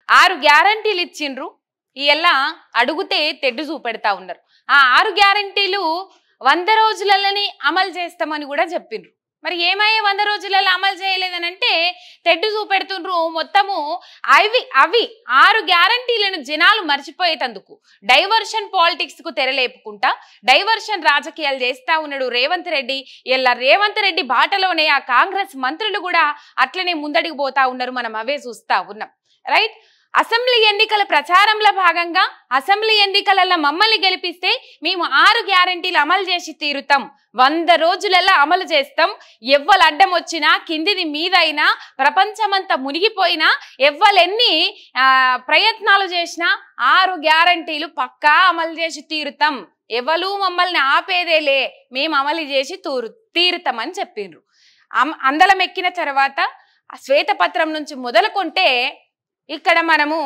6 గ్యారంటీలు ఇచ్చిండ్రు. ఇయల్ల అడుగుతే తెడ్డు చూపెడతా ఉన్నారు. ఆ 6 గ్యారంటీలు 100 రోజులలోనే అమలు చేస్తామని కూడా చెప్పిండ్రు. మరి ఏమయ్యే 100 రోజులలో అమలు చేయలేదనంటే తెడ్డు చూపెడుతుండ్రు. మొత్తము అవి 6 గ్యారంటీలను జనాలు మర్చిపోయేటందుకు డైవర్షన్ పాలిటిక్స్ కు తెరలేపుకుంటా డైవర్షన్ రాజకీయాలు చేస్తా ఉన్నాడు రేవంత్ రెడ్డి. ఇలా రేవంత్ రెడ్డి బాటలోనే ఆ కాంగ్రెస్ మంత్రులు కూడా అట్లనే ముందడికి పోతా ఉన్నారు. మనం అవే చూస్తా ఉన్నాం. రైట్. అసెంబ్లీ ఎన్నికల ప్రచారంలో భాగంగా అసెంబ్లీ ఎన్నికలలో మమ్మల్ని గెలిపిస్తే మేము 6 గ్యారంటీలు అమలు చేసి తీరుతాం, 100 రోజులలో అమలు చేస్తాం, ఎవ్వలు అడ్డం వచ్చినా కిందిది మీదైనా ప్రపంచమంతా మునిగిపోయినా ఎవ్వలెన్ని ప్రయత్నాలు చేసినా 6 గ్యారంటీలు పక్కా అమలు చేసి తీరుతాం, ఎవరు మమ్మల్ని ఆపేదేలే, మేము అమలు చేసి తీరుతామని చెప్పిండ్రు. అందలం ఎక్కిన తర్వాత శ్వేతపత్రం నుంచి మొదలుకుంటే ఇక్కడ మనము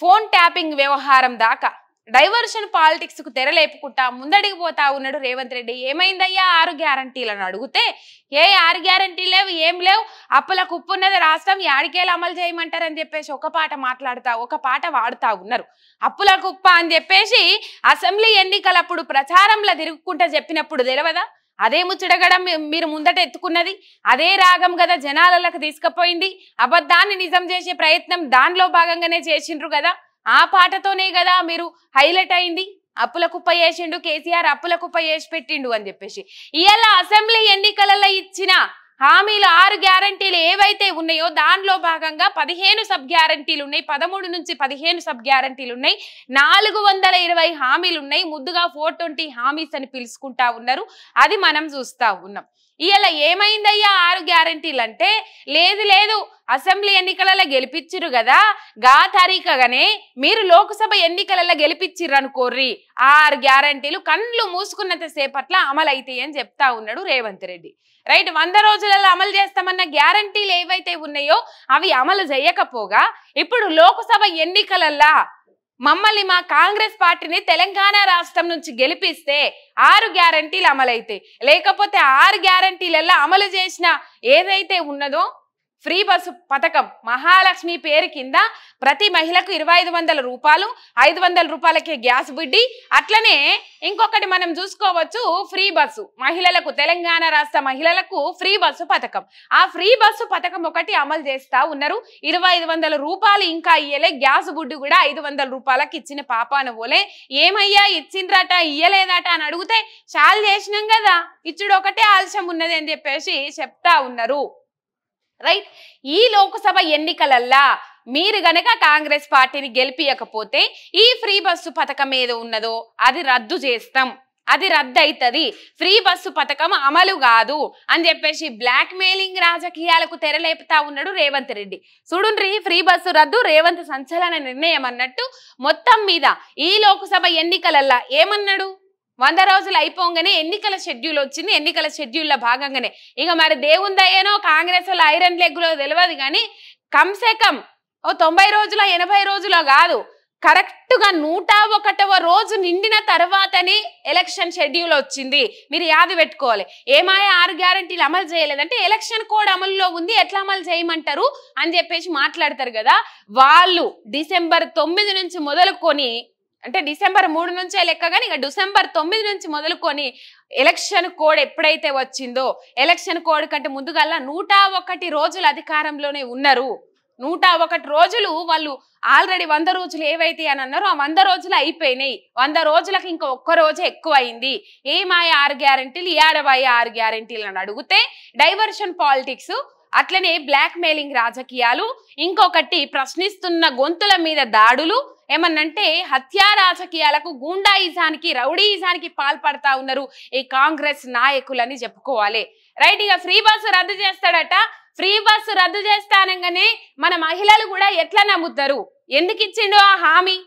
ఫోన్ ట్యాపింగ్ వ్యవహారం దాకా డైవర్షన్ పాలిటిక్స్ కు తెరలేపుకుంటా ముందడికి పోతా ఉన్నాడు రేవంత్ రెడ్డి. ఏమైందయ్యా 6 గ్యారంటీలను అడిగితే 6 గ్యారంటీలు లేవు, ఏం లేవు, అప్పుల కుప్పున్నది రాష్ట్రం, యాడికేలు అమలు చేయమంటారని చెప్పేసి ఒక పాట వాడుతా ఉన్నారు. అప్పుల కుప్ప అని చెప్పేసి అసెంబ్లీ ఎన్నికలప్పుడు ప్రచారంలో తిరుగుకుంటా చెప్పినప్పుడు తెలియదా? అదే ముచ్చటగడ మీరు ముందట ఎత్తుకున్నది, అదే రాగం కదా జనాలకు తీసుకుపోయింది. అబద్ధాన్ని నిజం చేసే ప్రయత్నం దానిలో భాగంగానే చేసిండ్రు కదా. ఆ పాటతోనే కదా మీరు హైలైట్ అయింది. అప్పుల కుప్ప చేసిండు కేసీఆర్, అప్పుల కుప్ప చేసి పెట్టిండు అని చెప్పేసి. ఇవాళ అసెంబ్లీ ఎన్నికలలో ఇచ్చిన హామీలు 6 గ్యారంటీలు ఏవైతే ఉన్నాయో దానిలో భాగంగా 15 సబ్ గ్యారంటీలు ఉన్నాయి, 13 నుంచి 15 సబ్ గ్యారంటీలు ఉన్నాయి, 420 హామీలు ఉన్నాయి. ముద్దుగా 420 హామీస్ అని పిలుచుకుంటా ఉన్నారు. అది మనం చూస్తా ఉన్నాం. ఇవాళ ఏమైందయ్యా 6 గ్యారంటీలు అంటే లేదు అసెంబ్లీ ఎన్నికలలో గెలిపించిరు కదా, గా తారీఖగానే మీరు లోక్సభ ఎన్నికలలో గెలిపించిర్రు అనుకోర్రి, 6 గ్యారంటీలు కళ్ళు మూసుకున్నంత సేపట్ల అమలు అవుతాయి అని చెప్తా ఉన్నాడు రేవంత్ రెడ్డి. రైట్. 100 రోజులలో అమలు చేస్తామన్న గ్యారంటీలు ఏవైతే ఉన్నాయో అవి అమలు చేయకపోగా ఇప్పుడు లోక్సభ ఎన్నికలల్లా మమ్మల్ని మా కాంగ్రెస్ పార్టీని తెలంగాణ రాష్ట్రం నుంచి గెలిపిస్తే 6 గ్యారంటీలు అమలైతాయి. లేకపోతే 6 గ్యారంటీలలో అమలు చేసిన ఏదైతే ఉన్నదో ఫ్రీ బస్సు పథకం, మహాలక్ష్మి పేరు కింద ప్రతి మహిళకు 2500 రూపాయలు, 500 రూపాయలకే గ్యాస్ బుడ్డి. అట్లనే ఇంకొకటి మనం చూసుకోవచ్చు, ఫ్రీ బస్సు మహిళలకు, తెలంగాణ రాష్ట్ర మహిళలకు ఫ్రీ బస్సు పథకం. ఆ ఫ్రీ బస్సు పథకం ఒకటి అమలు చేస్తా ఉన్నారు. 2500 రూపాయలు ఇంకా ఇయ్యలే, గ్యాస్ బుడ్డి కూడా 500 రూపాయలకి ఇచ్చిన పాపాన పోలే. ఏమయ్యా ఇచ్చిండ్రట ఇయ్యలేదట అని అడిగితే చాలు చేసినాం కదా, ఇచ్చుడు ఒకటే ఆలస్యం ఉన్నది అని చెప్పేసి చెప్తా ఉన్నారు. రైట్. ఈ లోక్సభ ఎన్నికలల్లా మీరు గనక కాంగ్రెస్ పార్టీని గెలిపియకపోతే ఈ ఫ్రీ బస్సు పథకం ఏదో ఉన్నదో అది రద్దు చేస్తాం, అది రద్దు అవుతుంది, ఫ్రీ బస్సు పథకం అమలు కాదు అని చెప్పేసి బ్లాక్ మెయిలింగ్ రాజకీయాలకు తెరలేపుతా ఉన్నాడు రేవంత్ రెడ్డి. చూడుండ్రి, ఫ్రీ బస్సు రద్దు రేవంత్ సంచలన నిర్ణయం అన్నట్టు మొత్తం మీద ఈ లోక్సభ ఎన్నికలల్లా ఏమన్నాడు, 100 రోజులు అయిపోగానే ఎన్నికల షెడ్యూల్ వచ్చింది. ఎన్నికల షెడ్యూల్లో భాగంగానే ఇక మరి దేవుందయ్యేనో కాంగ్రెస్ వాళ్ళు ఐరన్ లెగ్గులో తెలియదు కానీ కమ్సే కమ్ 90 రోజుల 80 రోజులో కాదు, కరెక్ట్గా 101వ రోజు నిండిన తర్వాతనే ఎలక్షన్ షెడ్యూల్ వచ్చింది. మీరు యాది పెట్టుకోవాలి. ఏమాయా 6 గ్యారంటీలు అమలు చేయలేదంటే ఎలక్షన్ కోడ్ అమలులో ఉంది, ఎట్లా అమలు చేయమంటారు అని చెప్పేసి మాట్లాడతారు కదా. వాళ్ళు డిసెంబర్ 9 నుంచి మొదలుకొని, అంటే డిసెంబర్ 3 నుంచే లెక్క కానీ ఇక డిసెంబర్ 9 నుంచి మొదలుకొని ఎలక్షన్ కోడ్ ఎప్పుడైతే వచ్చిందో ఎలక్షన్ కోడ్ కంటే ముందుగా 101 రోజులు అధికారంలోనే ఉన్నారు. 101 రోజులు వాళ్ళు ఆల్రెడీ 100 రోజులు ఏవైతే అని అన్నారో ఆ 100 రోజులు అయిపోయినాయి. 100 రోజులకు ఇంకా ఒక్క రోజే ఎక్కువ అయింది. ఏమాయ 6 గ్యారంటీలు, ఏడబాయ 6 గ్యారంటీలు అని అడిగితే డైవర్షన్ పాలిటిక్స్, అట్లనే బ్లాక్ మెయిలింగ్ రాజకీయాలు, ఇంకొకటి ప్రశ్నిస్తున్న గొంతుల మీద దాడులు, ఏమన్నంటే హత్యా రాజకీయాలకు, గూండాయిజానికి, రౌడీయిజానికి పాల్పడతా ఉన్నారు ఈ కాంగ్రెస్ నాయకులని చెప్పుకోవాలి. రైట్. ఇక ఫ్రీ బస్సు రద్దు చేస్తాడట. ఫ్రీ బస్సు రద్దు చేస్తానగానే మన మహిళలు కూడా ఎట్లా నమ్ముతారు? ఎందుకు ఇచ్చిండు ఆ హామీ?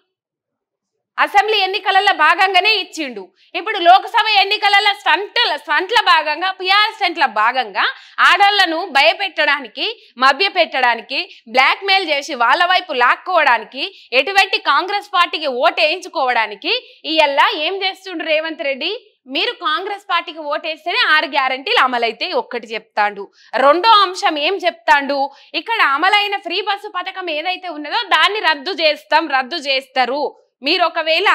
అసెంబ్లీ ఎన్నికలలో భాగంగానే ఇచ్చిండు. ఇప్పుడు లోక్సభ ఎన్నికలలో స్టంట్ల భాగంగా, పిఆర్ స్టంట్ల భాగంగా ఆడళ్లను భయపెట్టడానికి, మభ్య పెట్టడానికి, బ్లాక్ మెయిల్ చేసి వాళ్ళ వైపు లాక్కోవడానికి, ఎటువంటి కాంగ్రెస్ పార్టీకి ఓటు వేయించుకోవడానికి ఇయల్లా ఏం చేస్తుండ్రు రేవంత్ రెడ్డి? మీరు కాంగ్రెస్ పార్టీకి ఓటేస్తేనే 6 గ్యారంటీలు అమలైతే ఒక్కటి చెప్తాండు. రెండో అంశం ఏం చెప్తాండు, ఇక్కడ అమలైన ఫ్రీ బస్సు పథకం ఏదైతే ఉన్నదో దాన్ని రద్దు చేస్తారు మీరు ఒకవేళ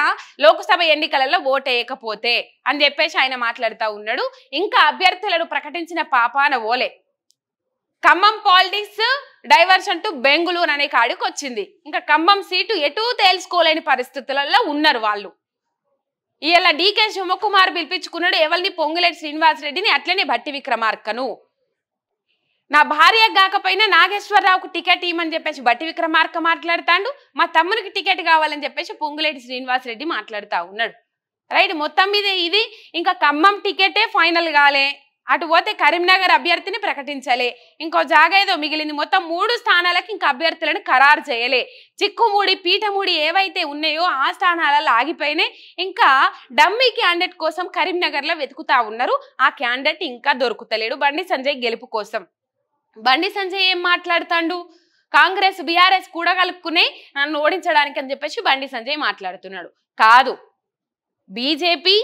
లోక్సభ ఎన్నికలలో ఓటేయకపోతే అని చెప్పేసి ఆయన మాట్లాడుతూ ఉన్నాడు. ఇంకా అభ్యర్థులను ప్రకటించిన పాపాన ఓలే. Khammam politics diversion to Bengaluru అనే కాడికి వచ్చింది. ఇంకా ఖమ్మం సీటు ఎటూ తేల్చుకోలేని పరిస్థితులలో ఉన్నారు వాళ్ళు. ఇలా డీకే శివకుమార్ పిలిపించుకున్నాడు ఎవరిని, పొంగులేటి శ్రీనివాసరెడ్డిని, అట్లనే భట్టి విక్రమార్కను. నా భార్య కాకపోయినా నాగేశ్వరరావుకు టికెట్ ఇవ్వమని చెప్పేసి భట్టి విక్రమార్క మాట్లాడుతాడు. మా తమ్మునికి టికెట్ కావాలని చెప్పేసి పొంగులేటి శ్రీనివాసరెడ్డి మాట్లాడుతూ ఉన్నాడు. రైట్, మొత్తం మీద ఇది ఇంకా ఖమ్మం టికెటే ఫైనల్ కాలే. అటు పోతే కరీంనగర్ అభ్యర్థిని ప్రకటించాలి. ఇంకో జాగా ఏదో మిగిలింది. మొత్తం 3 స్థానాలకు ఇంకా అభ్యర్థులను ఖరారు చేయలే. చిక్కుమూడి పీఠమూడి ఏవైతే ఉన్నాయో ఆ స్థానాలలో ఆగిపోయినాయి. ఇంకా డమ్మీ క్యాండిడేట్ కోసం కరీంనగర్ లో వెతుకుతా ఉన్నారు. ఆ క్యాండిడేట్ ఇంకా దొరుకుతలేడు బండి సంజయ్ గెలుపు కోసం. బండి సంజయ్ ఏం మాట్లాడుతాడు, కాంగ్రెస్ బీఆర్ఎస్ కూడా కలుపుకునే నన్ను ఓడించడానికి అని చెప్పేసి బండి సంజయ్ మాట్లాడుతున్నాడు. కాదు, బీజేపీ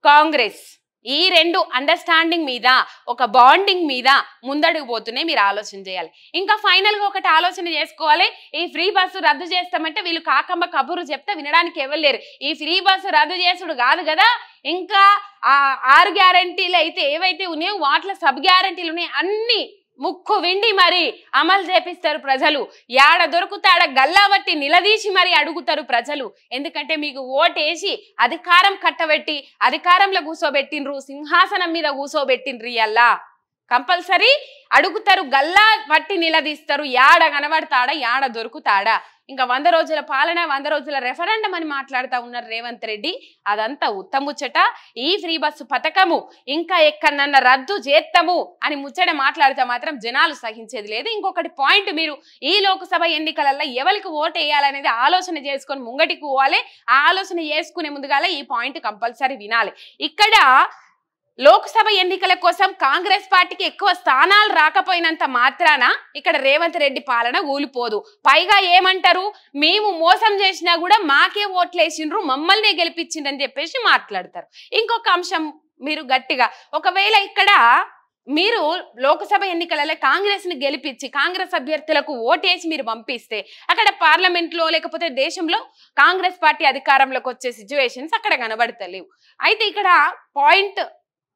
కాంగ్రెస్ ఈ 2 అండర్స్టాండింగ్ మీద, ఒక బాండింగ్ మీద ముందడుగు పోతున్నాయి. మీరు ఆలోచన చేయాలి. ఇంకా ఫైనల్ గా ఒకటి ఆలోచన చేసుకోవాలి. ఈ ఫ్రీ బస్సు రద్దు చేస్తామంటే వీళ్ళు కాకమ్మ కబుర్లు చెప్తే వినడానికి ఎవరు లేరు. ఈ ఫ్రీ బస్సు రద్దు చేసుడు కాదు కదా, ఇంకా ఆ 6 గ్యారంటీలు అయితే ఏవైతే ఉన్నాయో వాటిలో సబ్ గ్యారంటీలు ఉన్నాయి అన్ని ముక్కు విండి మరి అమలు చేపిస్తారు ప్రజలు. యాడ దొరుకుతాడ గల్లాబట్టి నిలదీసి మరి అడుగుతారు ప్రజలు. ఎందుకంటే మీకు ఓటేసి అధికారం కట్టబెట్టి అధికారంలో కూసోబెట్టిండ్రు, సింహాసనం మీద కూసోబెట్టిండ్రు. అల్లా కంపల్సరీ అడుగుతారు, గల్లా బట్టి నిలదీస్తారు. యాడ కనబడతాడా, యాడ దొరుకుతాడా. ఇంకా 100 రోజుల పాలన, 100 రోజుల రెఫరెండం అని మాట్లాడుతూ ఉన్నారు రేవంత్ రెడ్డి. అదంతా ఉత్తముచ్చట. ఈ ఫ్రీ బస్సు పథకము ఇంకా ఎక్కడన్నా రద్దు చేస్తాము అని ముచ్చట మాట్లాడితే మాత్రం జనాలు సహించేది లేదు. ఇంకొకటి పాయింట్, మీరు ఈ లోక్సభ ఎన్నికలలో ఎవరికి ఓటు వేయాలనేది ఆలోచన చేసుకొని ముంగటికి పోవాలి. ఆ ఆలోచన చేసుకునే ముందుగాల ఈ పాయింట్ కంపల్సరీ వినాలి. ఇక్కడ లోక్సభ ఎన్నికల కోసం కాంగ్రెస్ పార్టీకి ఎక్కువ స్థానాలు రాకపోయినంత మాత్రాన ఇక్కడ రేవంత్ రెడ్డి పాలన ఊలిపోదు. పైగా ఏమంటారు, మేము మోసం చేసినా కూడా మాకే ఓట్లేసిండ్రు, మమ్మల్నే గెలిపించిండ్రని చెప్పేసి మాట్లాడతారు. ఇంకొక అంశం మీరు గట్టిగా, ఒకవేళ ఇక్కడ మీరు లోక్సభ ఎన్నికలలో కాంగ్రెస్ ని గెలిపించి కాంగ్రెస్ అభ్యర్థులకు ఓటేసి మీరు పంపిస్తే అక్కడ పార్లమెంట్ లో లేకపోతే దేశంలో కాంగ్రెస్ పార్టీ అధికారంలోకి వచ్చే సిచ్యువేషన్స్ అక్కడ కనబడతలేవు. అయితే ఇక్కడ పాయింట్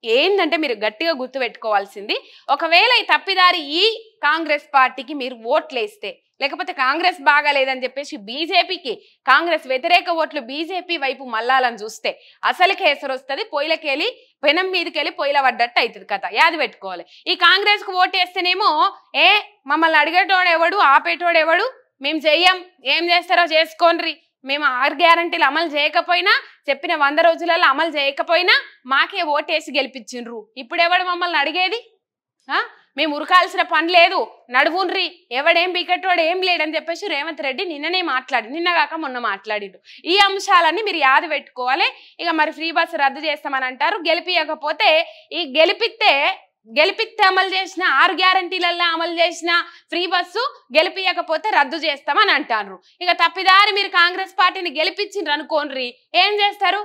ఏంటంటే మీరు గట్టిగా గుర్తు పెట్టుకోవాల్సింది, ఒకవేళ ఈ తప్పిదారి ఈ కాంగ్రెస్ పార్టీకి మీరు ఓట్లేస్తే, లేకపోతే కాంగ్రెస్ బాగాలేదని చెప్పేసి బీజేపీకి కాంగ్రెస్ వ్యతిరేక ఓట్లు బీజేపీ వైపు మల్లాలని చూస్తే అసలుకి హెసరు వస్తుంది. పొయ్యిలకెళ్ళి పెనం మీదకెళ్ళి పొయ్యిల పడ్డట్టు అవుతుంది కథ. యాది పెట్టుకోవాలి. ఈ కాంగ్రెస్ కు ఓటేస్తేనేమో మమ్మల్ని అడిగేటోడు ఎవడు, ఆపేటోడు ఎవడు, మేము చెయ్యం, ఏం చేస్తారో చేసుకోండ్రి, మేము 6 గ్యారంటీలు అమలు చేయకపోయినా, చెప్పిన 100 రోజులలో అమలు చేయకపోయినా మాకే ఓటేసి గెలిపించిండ్రు. ఇప్పుడెవడు మమ్మల్ని అడిగేది? మేము ఉరకాల్సిన పని లేదు, నడువుండ్రి, ఎవడేం బికెట్టోడు ఏం లేడని చెప్పేసి రేవంత్ రెడ్డి నిన్నగాక మొన్న మాట్లాడిండు. ఈ అంశాలన్నీ మీరు యాది పెట్టుకోవాలి. ఇక మరి ఫ్రీ బస్సు రద్దు చేస్తామని అంటారు. గెలిపియకపోతే ఈ గెలిపిస్తే అమలు చేసిన 6 గ్యారంటీలలో అమలు చేసిన ఫ్రీ బస్సు గెలిపియకపోతే రద్దు చేస్తామని అంటారు. ఇక తప్పిదారి మీరు కాంగ్రెస్ పార్టీని గెలిపించిండ్రు అనుకోండ్రి, ఏం చేస్తారు?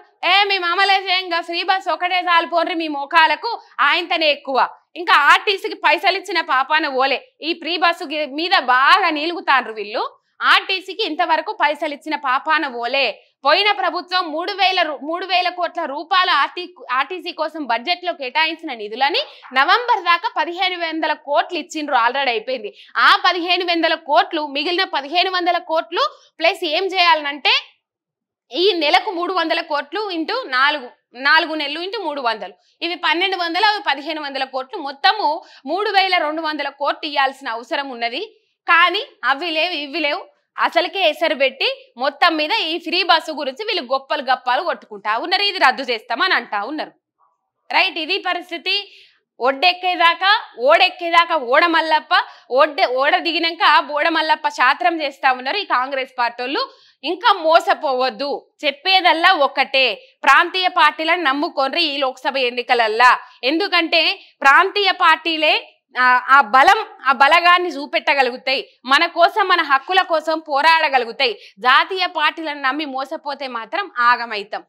మేము అమలే చేయంగా, ఫ్రీ బస్సు ఒకటే చాలిపోండ్రి, మీ మోకాలకు ఆయనతోనే ఎక్కువ. ఇంకా ఆర్టీసీకి పైసలు ఇచ్చిన పాపాన ఓలే. ఈ ఫ్రీ బస్సు మీద బాగా నీలుగుతాండ్రు వీళ్ళు. ఆర్టీసీకి ఇంతవరకు పైసలు ఇచ్చిన పాపాన ఓలే. పోయిన ప్రభుత్వం 3,000 కోట్ల రూపాయలు ఆర్టీసీ కోసం బడ్జెట్ లో కేటాయించిన నిధులని నవంబర్ దాకా 1,500 కోట్లు ఇచ్చిండ్రు. ఆల్రెడీ అయిపోయింది. ఆ 1,500 కోట్లు మిగిలిన 1,500 కోట్లు ప్లస్ ఏం చేయాలనంటే ఈ నెలకు 300 కోట్లు ఇంటూ 4 నెలలు ఇంటూ 300, ఇవి 1,200, అవి 1,500 కోట్లు, మొత్తము 3,200 కోట్లు ఇవ్వాల్సిన అవసరం ఉన్నది. కానీ అవి లేవు, ఇవి లేవు. అసలుకే ఎసరు పెట్టి మొత్తం మీద ఈ ఫ్రీ బస్సు గురించి వీళ్ళు గప్పాలు కొట్టుకుంటా ఉన్నారు. ఇది రద్దు చేస్తామని అంటా ఉన్నారు. రైట్, ఇది పరిస్థితి. ఓడెక్కేదాకా ఓడమల్లప్ప, ఓడ దిగినాక బోడమల్లప్ప శాస్త్రం చేస్తా ఉన్నారు ఈ కాంగ్రెస్ పార్టీ వాళ్ళు. ఇంకా మోసపోవద్దు, చెప్పేదల్లా ఒక్కటే, ప్రాంతీయ పార్టీలను నమ్ముకోండి ఈ లోక్సభ ఎన్నికలల్లా. ఎందుకంటే ప్రాంతీయ పార్టీలే ఆ బలగాన్ని చూపెట్టగలుగుతాయి, మన కోసం మన హక్కుల కోసం పోరాడగలుగుతాయి. జాతీయ పార్టీలను నమ్మి మోసపోతే మాత్రం ఆగమైతాం.